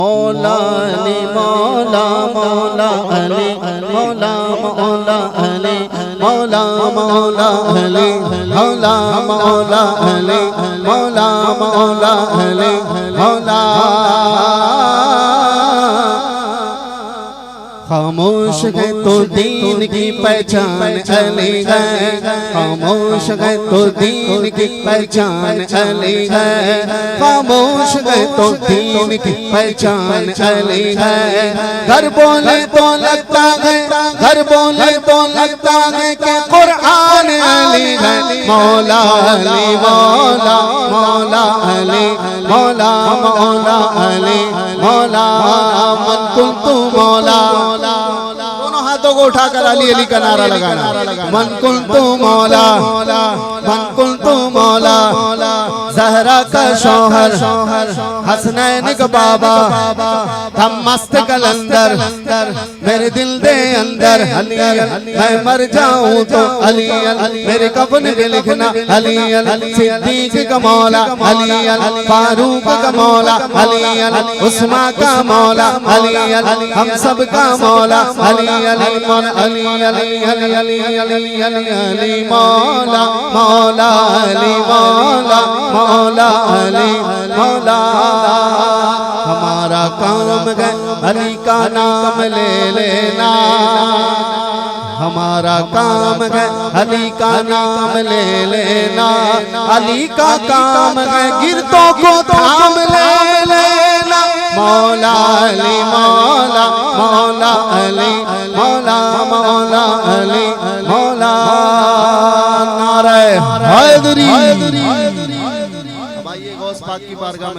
मौला अली मौला मौला अली मौला मौला अली मौला मौला अली मौला मौला अली मौला मौला अली मौला। खामोश है तो दीन की पहचान अली है, खामोश है तो दीन की पहचान अली है, खामोश है तो दीन की पहचान अली है। घर बोले तो लगता है, घर बोले तो लगता है कि कुरान अली है। मौला अली मौला मौला अली मौला मौला अली मौला मन कुंतु मौला। दोनों हाथों को उठाकर अली अली का नारा लगाना। मन कुंतु मौला मन कुंतु मौला, ज़हरा का शौहर हसनैन का बाबा, हम मस्त कलंदर मेरे दिल दे अंदर। अली मैं मर जाऊं तो अली मेरे कफन पे लिखना अली सिद्दीक का मौला अली फारूक का मौला अली उस्मान का मौला अली हम सब का मौला अली अली अली अली अली अली मौला मौला अली मौला मौला अली मौला। हमारा काम है अली का नाम ले लेना, हमारा काम है अली का नाम ले लेना। अली का काम है गिरतों को थाम ले लेना। मौला अली मौला मौला अली मौला मौला अली मौला। नारे हैदरी। अब आइए गौस पाक की बारगाह में।